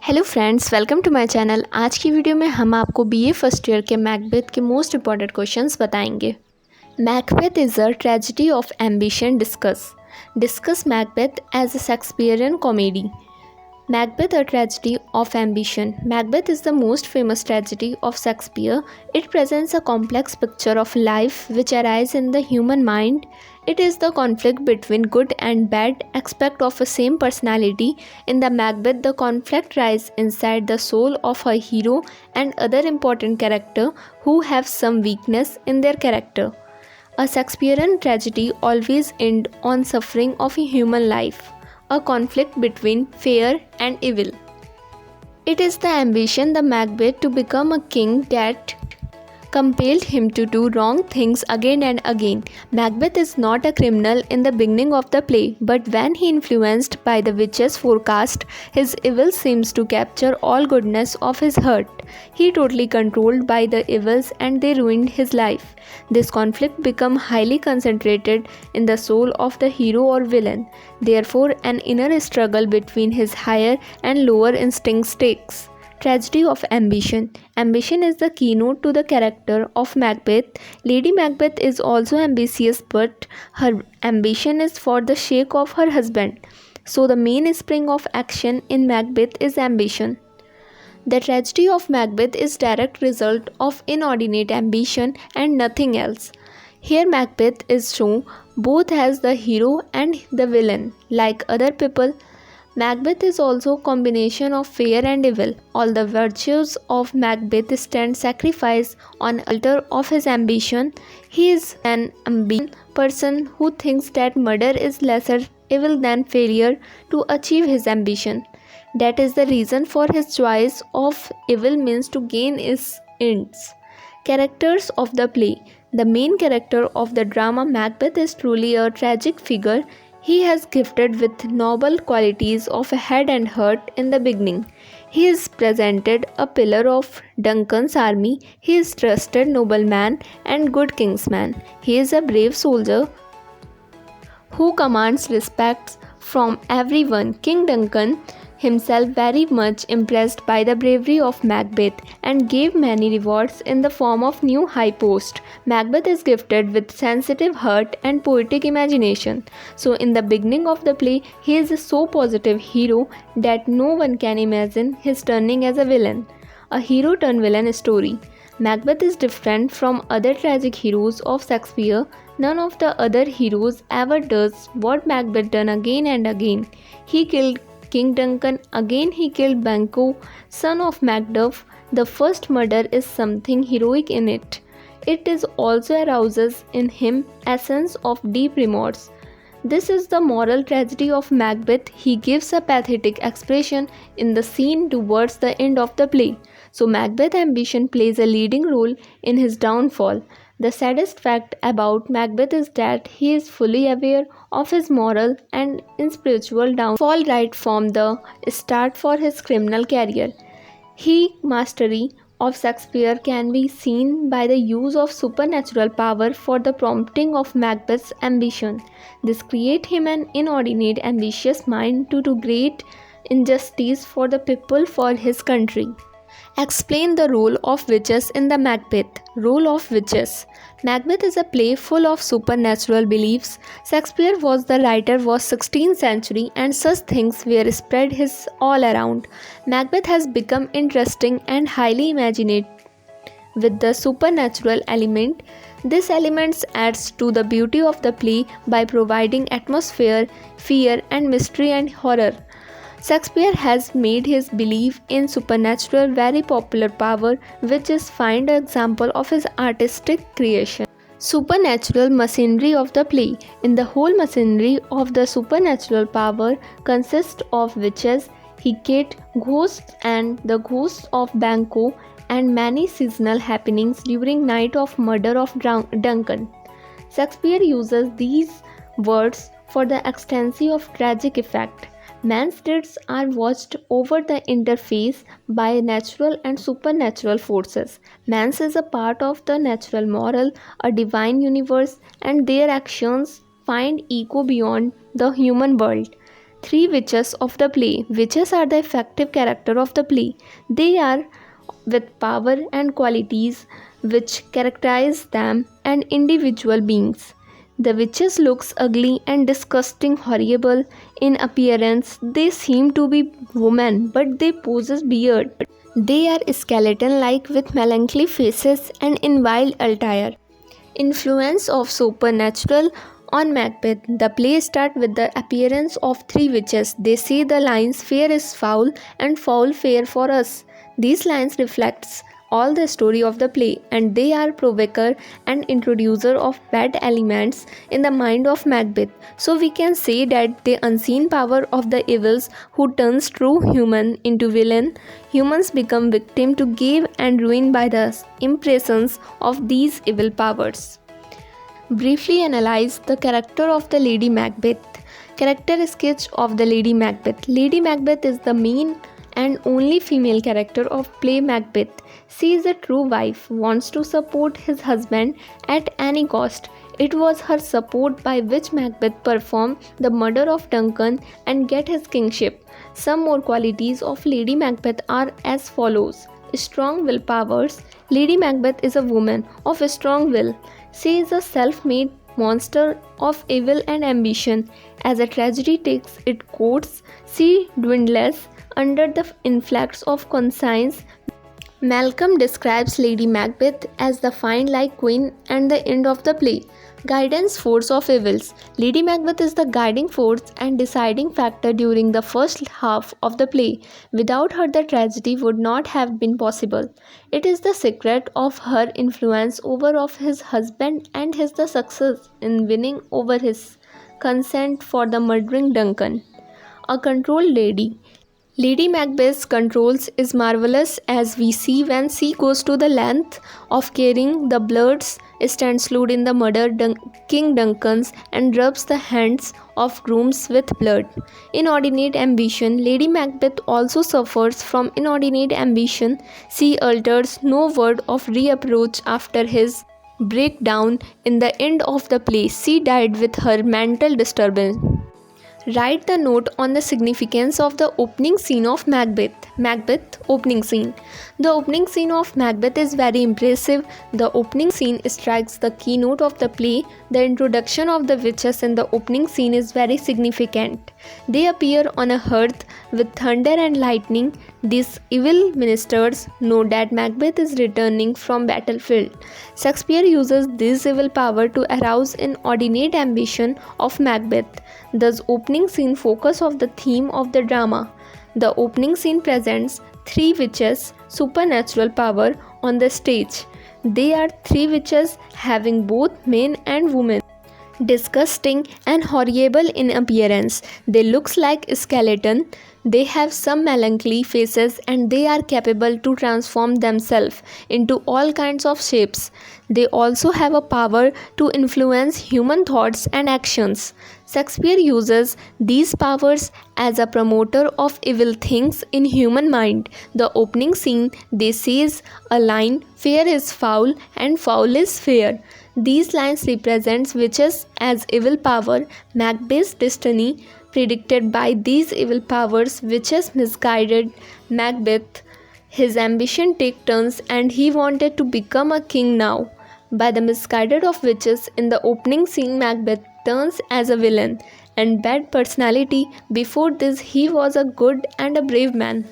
Hello friends, welcome to my channel. आज की video में हम आपको बीए फर्स्ट ईयर के मैकबेथ के मोस्ट इंपॉर्टेंट क्वेश्चंस बताएंगे। Macbeth is a tragedy of ambition. Discuss Macbeth as a Shakespearean comedy. Macbeth, a tragedy of ambition. Macbeth is the most famous tragedy of Shakespeare. It presents a complex picture of life which arises in the human mind. It is the conflict between good and bad aspect of a same personality. In the Macbeth, the conflict rises inside the soul of a hero and other important character who have some weakness in their character. A Shakespearean tragedy always ends on suffering of a human life, a conflict between fair and evil. It is the ambition the Macbeth to become a king that compelled him to do wrong things again and again. Macbeth is not a criminal in the beginning of the play, but when he influenced by the witch's forecast, his evil seems to capture all goodness of his heart. He totally controlled by the evils and they ruined his life. This conflict become highly concentrated in the soul of the hero or villain. Therefore, an inner struggle between his higher and lower instincts takes. Tragedy of ambition. Ambition is the keynote to the character of Macbeth. Lady Macbeth is also ambitious, but her ambition is for the sake of her husband. So the mainspring of action in Macbeth is ambition. The tragedy of Macbeth is direct result of inordinate ambition and nothing else. Here Macbeth is shown both as the hero and the villain. Like other people, Macbeth is also a combination of fair and evil. All the virtues of Macbeth stand sacrifice on altar of his ambition. He is an ambitious person who thinks that murder is lesser evil than failure to achieve his ambition. That is the reason for his choice of evil means to gain his ends. Characters of the play. The main character of the drama Macbeth is truly a tragic figure. He is gifted with noble qualities of head and heart in the beginning. He is presented a pillar of Duncan's army. He is trusted nobleman and good kingsman. He is a brave soldier who commands respect from everyone. King Duncan himself very much impressed by the bravery of Macbeth and gave many rewards in the form of new high post. Macbeth is gifted with sensitive heart and poetic imagination. So in the beginning of the play, he is a so positive hero that no one can imagine his turning as a villain. A hero turn villain story. Macbeth is different from other tragic heroes of Shakespeare. None of the other heroes ever does what Macbeth done again and again. He killed King Duncan, again he killed Banquo, son of Macduff. The first murder is something heroic in it. It is also arouses in him a sense of deep remorse. This is the moral tragedy of Macbeth. He gives a pathetic expression in the scene towards the end of the play. So Macbeth's ambition plays a leading role in his downfall. The saddest fact about Macbeth is that he is fully aware of his moral and spiritual downfall right from the start for his criminal career. His mastery of Shakespeare can be seen by the use of supernatural power for the prompting of Macbeth's ambition. This creates him an inordinate ambitious mind to do great injustice for the people for his country. Explain the role of witches in the Macbeth. Role of witches. Macbeth is a play full of supernatural beliefs. Shakespeare was the writer was 16th century and such things were spread his all around. Macbeth has become interesting and highly imaginative with the supernatural element. This element adds to the beauty of the play by providing atmosphere, fear and mystery and horror. Shakespeare has made his belief in supernatural very popular power, which is find an example of his artistic creation. Supernatural machinery of the play. In the whole machinery of the supernatural power consists of witches, Hecate, ghosts and the ghosts of Banquo and many seasonal happenings during night of murder of Duncan. Shakespeare uses these words for the extensive of tragic effect. Man's deeds are watched over the interface by natural and supernatural forces. Man is a part of the natural moral, a divine universe, and their actions find echo beyond the human world. three witches of the play. Witches are the effective character of the play. They are with power and qualities which characterize them and individual beings. The witches looks ugly and disgusting, horrible in appearance. They seem to be women, but they possess beard. They are skeleton-like with melancholy faces and in wild attire. Influence of supernatural on Macbeth. The play starts with the appearance of three witches. They say the lines "Fair is foul and foul fair for us." These lines reflects all the story of the play, and they are provoker and introducer of bad elements in the mind of Macbeth. So we can say that the unseen power of the evils who turns true human into villain. Humans become victim to give and ruin by the impressions of these evil powers. Briefly analyze the character of the Lady Macbeth. Character sketch of the Lady Macbeth. Lady Macbeth is the main and only female character of play Macbeth. She is a true wife, wants to support his husband at any cost. It was her support by which Macbeth performed the murder of Duncan and get his kingship. Some more qualities of Lady Macbeth are as follows. Strong will powers. Lady Macbeth is a woman of strong will. She is a self-made monster of evil and ambition. As a tragedy takes its course, she dwindles under the influx of conscience. Malcolm describes Lady Macbeth as the fine-like queen and the end of the play. Guidance force of evils. Lady Macbeth is the guiding force and deciding factor during the first half of the play. Without her, the tragedy would not have been possible. It is the secret of her influence over of his husband and his the success in winning over his consent for the murdering Duncan. A controlled lady. Lady Macbeth's controls is marvelous, as we see when she goes to the length of carrying the bloods, stands lewd in the murder King Duncan's and rubs the hands of grooms with blood. Inordinate ambition. Lady Macbeth also suffers from inordinate ambition. She utters no word of reproach after his breakdown in the end of the play. She died with her mental disturbance. Write the note on the significance of the opening scene of Macbeth. Macbeth opening scene. The opening scene of Macbeth is very impressive. The opening scene strikes the keynote of the play. The introduction of the witches in the opening scene is very significant. They appear on a hearth with thunder and lightning. These evil ministers know that Macbeth is returning from battlefield. Shakespeare uses this evil power to arouse inordinate ambition of Macbeth. Thus, opening scene focus of the theme of the drama. The opening scene presents three witches, supernatural power on the stage. They are three witches having both men and women. Disgusting and horrible in appearance. They looks like a skeleton. They have some melancholy faces and they are capable to transform themselves into all kinds of shapes. They also have a power to influence human thoughts and actions. Shakespeare uses these powers as a promoter of evil things in human mind. The opening scene, they says a line, "Fair is foul and foul is fair." These lines represent witches as evil power. Macbeth's destiny predicted by these evil powers. Witches misguided Macbeth. His ambition took turns and he wanted to become a king now. By the misguided of witches in the opening scene, Macbeth turns as a villain and bad personality. Before this, he was a good and a brave man.